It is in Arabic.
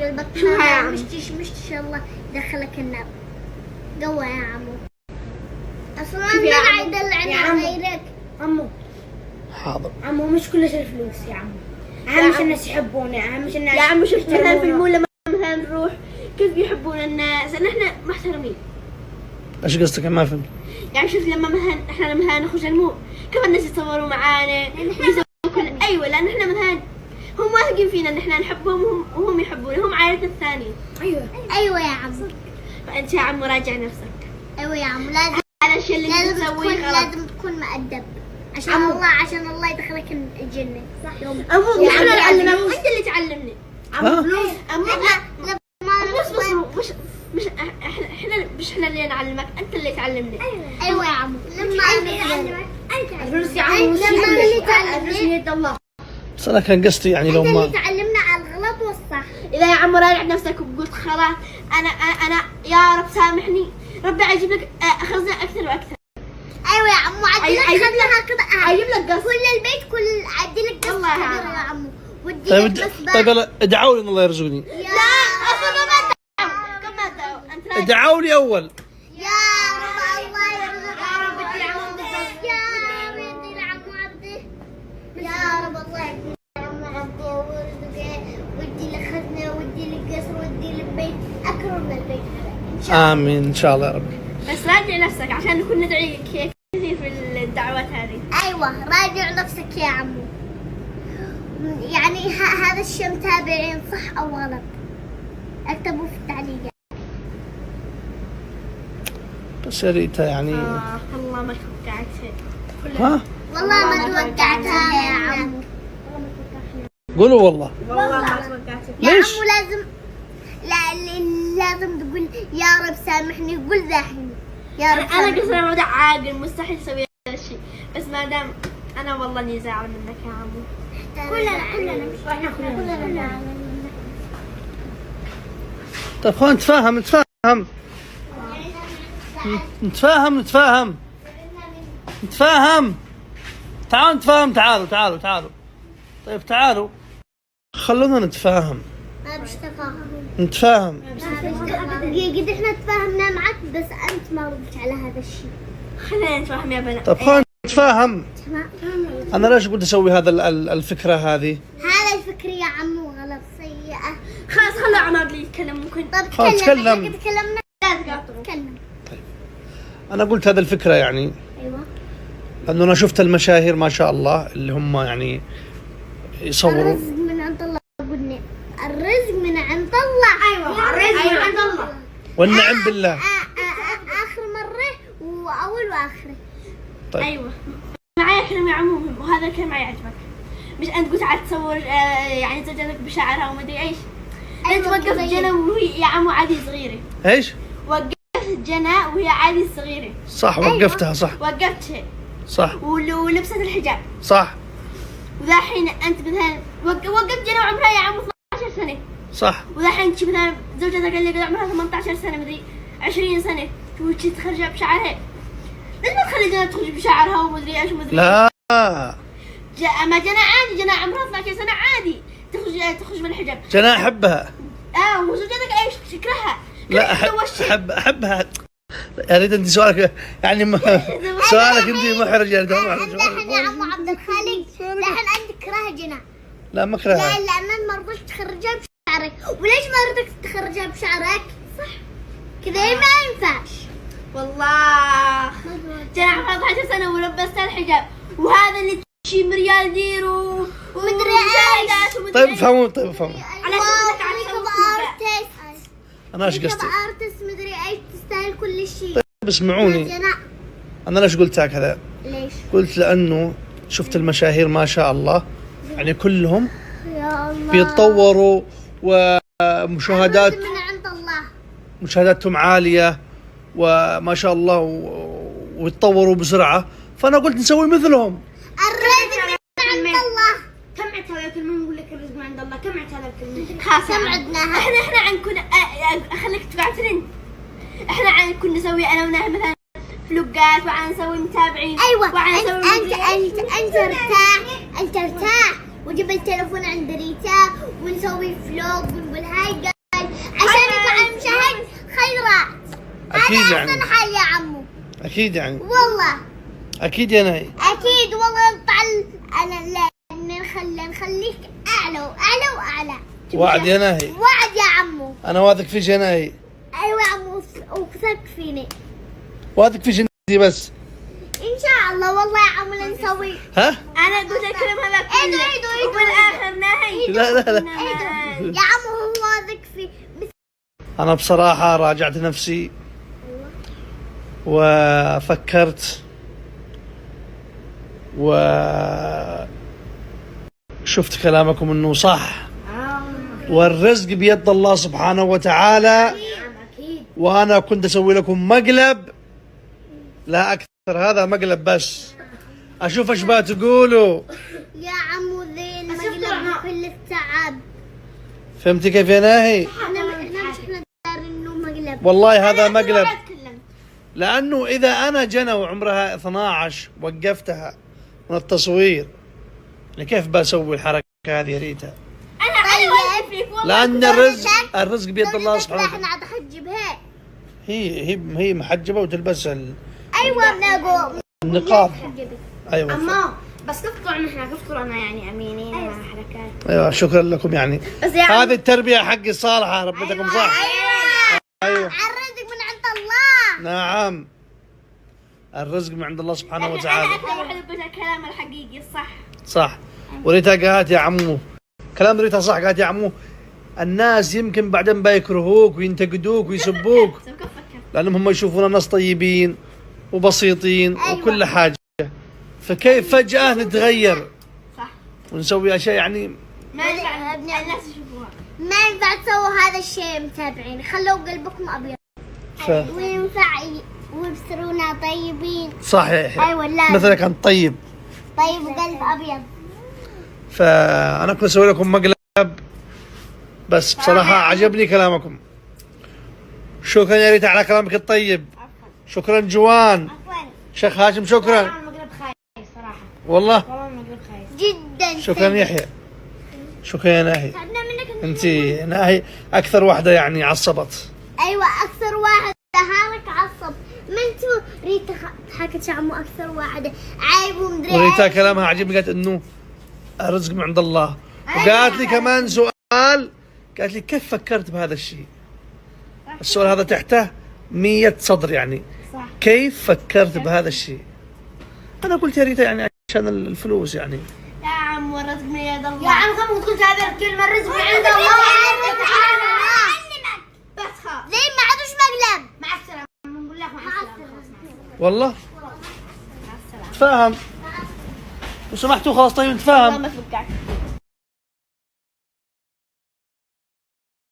طيب البطانية مشتي الله دخلك النار. قوة يا عمو. اصلا ما عيد العنب غيرك. عمو حاضر عمو مش كل شيء الفلوس يا عمو. اهم شيء الناس يحبونا، اهم شيء الناس يا عمو شفت مثلا في المول لما مثلا نروح كيف بيحبون الناس ان احنا محترمين. ايش قصدك؟ ما فهمت. يعني شوف لما مثلا احنا لما نخرج المول كيف الناس يتصوروا معانا ويسووا كل ايوه، لان احنا مثلا هم واثقين فينا ان احنا نحبهم وهم يحبونا، هم عائلتنا الثانية. ايوه يا عمو. فانت يا عمو راجع نفسك. ايوه يا عمو لازم على الشيء اللي انت تسويه غلط. لازم تكون مؤدب عشان الله يدخلك الجنة. صح. المفروض احنا نعلمك وانت اللي تعلمني. ها؟ احنا اللي نعلمك، انت اللي تعلمني. ايوه يا عمو. لما انا تعلمك الفلوس يا عمو لما اللي تعلمني الفلوس بيد الله. بس انا كان قصدي يعني لو انت اللي ما تعلمنا على الغلط والصح. اذا يا عمو راجع نفسك وقلت خلاص انا يا رب سامحني، ربي عجيب لك اخذنا اكثر واكثر. ايوه يا عمو عدي لك خلها كذا. عجيب لك قص كل البيت عدي لك قص الله كبيرة يا عمو. ودي طيب لك بس طيب ادعوا لي ان الله يرزقني. لا اصلا ما تدعو ما تدعو انت راجع. ادعوا لي اول. يا رب الله يرزقك. يا رب ادي العمو عبده. يا رب الله يدي العمو عبده ويرزقه ويدي لك خزنه ويدي لك قصر ويدي لك بيت اكرم من البيت هذا ان شاء الله. امين ان شاء الله يا رب. بس راجع نفسك عشان نكون ندعي كثير في الدعوات هذه. ايوه راجع نفسك يا عمو. يعني هذا الشيء متابعين صح او غلط؟ اكتبوا في التعليقات. بس يا ريتها يعني والله ما توقعت شيء. ها؟ والله ما توقعتها يا عمو. قولوا والله. والله ما توقعت. يا ليش؟ عمو لازم تقول يا رب سامحني. قول ذاحين يا رب انا سامحني. قصر الموضوع عاقل مستحيل اسوي هذا الشيء، بس ما دام انا والله اني زعل منك يا عمو. كلنا طيب خلينا نتفاهم. تعالوا تعالوا. طيب تعالوا خلونا نتفاهم. ما بش تفاهم. نتفاهم. قد احنا تفاهمنا معك بس انت ما ردت على هذا الشيء. خلينا نتفاهم يا بنات. طيب خلونا نتفاهم. تمام. انا ليش قلت اسوي هذا الفكرة هذه؟ هذا الفكر يا عمو غلط سيئة. خلاص خلوا عماد لي يتكلم ممكن. طب خلاص تكلم. تكلمنا. لا تقاطعوا. تكلم. انا قلت هذا الفكرة يعني ايوه. لانه انا شفت المشاهير ما شاء الله اللي هم يعني يصوروا. الرزق من عند الله. قلنا الرزق من عند الله. ايوه الرزق من عند الله. والنعم بالله. اخر مرة واول واخر. طيب. ايوه معايا كلام يا عمو مهم وهذا الكلام يعجبك. مش انت قلت عاد تصور يعني زوجتك بشعرها وما ادري ايش. انت وقفت جنى وهي يا عمو عادي صغيرة. ايش؟ وقفت جنى وهي عادي صغيرة. صح وقفتها صح. وقفتها صح ولبست الحجاب. صح وذاحين انت مثلا وقفت جنى وعمرها يا عمو 12 سنة. صح. وذاحين تجي مثلا زوجتك اللي قد عمرها 18 سنة مدري 20 سنة وتجي تخرج بشعرها. ليش ما تخلي جنى تخرج بشعرها ومدري ايش ومدري لا ما جنى عادي، جنى عمرها 12 سنة عادي تخرج بالحجاب. جنى احبها. وزوجتك ايش تكرهها؟ لا احبها. يا ريت انت سؤالك يعني سؤالك انت محرج يا ريت. دحين يا عمو عبد الخالق دحين انت تكره جنى. لا ما اكرهها. لا لان ما رضيت تخرجها بشعرك. وليش ما رضيت تخرجها بشعرك؟ صح كذا ما ينفعش والله. جنى عمرها 12 سنة ولبستها الحجاب وهذا اللي تمشي مريال ديرو ومدري ايش. طيب افهموا على انا ايش قصدي؟ ارتست مدري ايش تستاهل كل شيء. طيب اسمعوني انا ليش قلت هكذا؟ ليش؟ قلت لانه شفت المشاهير ما شاء الله يعني كلهم يا الله بيتطوروا ومشاهدات من عند الله. مشاهداتهم عالية وما شاء الله ويتطوروا بسرعة، فأنا قلت نسوي مثلهم. الرزق من عند الله. سمعت هذا الكلمة نقول لك الرزق من عند الله. سمعت هذا الكلمة. خلاص سمعتناها. احنا عنكن خليك تقع ترند. احنا عنكن نسوي انا وناه مثلا فلوقات وعن نسوي متابعين. ايوه انت ارتاح وجيب التليفون عند ريتا ونسوي فلوق ونقول هاي اكيد هذا يعني احسن حل يا عمو. اكيد يعني والله اكيد يا نهي. اكيد والله انا لا نخليك اعلى واعلى واعلى. وعد يا نهي. وعد يا عمو. انا واثق فيك يا نهي. ايوه يا عمو وثق فيني. واثق فيك انت بس. ان شاء الله والله يا عمو نسوي. ها؟ انا قلت الكلام هذا عيدوا كله عيدوا وبالاخر نهي. لا لا لا. عيدوا يا عمو هو واثق في. انا بصراحة راجعت نفسي وفكرت وشفت كلامكم انه صح، والرزق بيد الله سبحانه وتعالى، اكيد. وانا كنت اسوي لكم مقلب لا اكثر. هذا مقلب بس. اشوف ايش بتقولوا. يا عمو ذي المقلب كل التعب. فهمتي كيف يا ناهي؟ احنا مش دار انه مقلب. والله هذا مقلب، ما تكلمت. لانه اذا انا جنى وعمرها 12 وقفتها من التصوير، كيف بسوي الحركه هذه يا ريتا؟ انا واقف فيك والله. لان الرزق بيد الله سبحانه وتعالى. احنا حجبها. هي محجبه وتلبس ايوه بنقول النقاب. ايوه اما بس كيف طلعنا احنا، كيف طلعنا يعني امينين مع حركات. ايوه شكرا لكم يعني. بس يا هذه التربيه حق الصالحه ربتكم صح. ايوه الرزق من عند الله. نعم، الرزق من عند الله سبحانه انا وتعالى. اكثر واحد قلت الكلام الحقيقي الصح. صح. وريتا قالت يا عمو كلام ريتا صح، قالت يا عمو الناس يمكن بعدين بيكرهوك وينتقدوك ويسبوك كيف فكرت؟ لانهم هم يشوفونا ناس طيبين وبسيطين وكل حاجه، فكيف فجاه نتغير صح. ونسوي اشياء يعني ما ينفع الناس يشوفوها. ما ينفع تسووا هذا الشيء متابعين، خلوا قلبكم ابيض. وينفع ويبصرونا طيبين. صحيح. ايوه لا مثلك انت طيب. طيب وقلب ابيض. فانا كنت اسوي لكم مقلب بس بصراحه عجبني كلامكم. شكرا يا ريتا على كلامك الطيب. شكرا جوان. عفوا شيخ هاشم شكرا. المقلب خايس صراحه، والله والله المقلب خايس جدا. شكرا يحيى. شكرا يا ناهي. تعبنا منك انت ناهي اكثر واحده يعني عصبت. ايوه اكثر واحد هانك عصب. ما انتو ريتا حكت يا عمو اكثر واحده عيب ومدري وريتا إيش. كلامها عجبني، قالت انه الرزق من عند الله، وقالت لي كمان سؤال، قالت لي كيف فكرت بهذا الشيء؟ السؤال هذا تحته 100 سطر يعني. صح. كيف فكرت بهذا الشيء؟ انا قلت يا ريتا يعني عشان الفلوس يعني. يا عم الرزق من يد الله. يا عم كم قلت هذه الكلمه، الرزق من عند الله. بس خلاص. زي ما عادوش مقلب. مع السلامه، نقول لك مع السلامه. والله فاهم. وسمحتوا خلاص طيب نتفاهم. ما تفك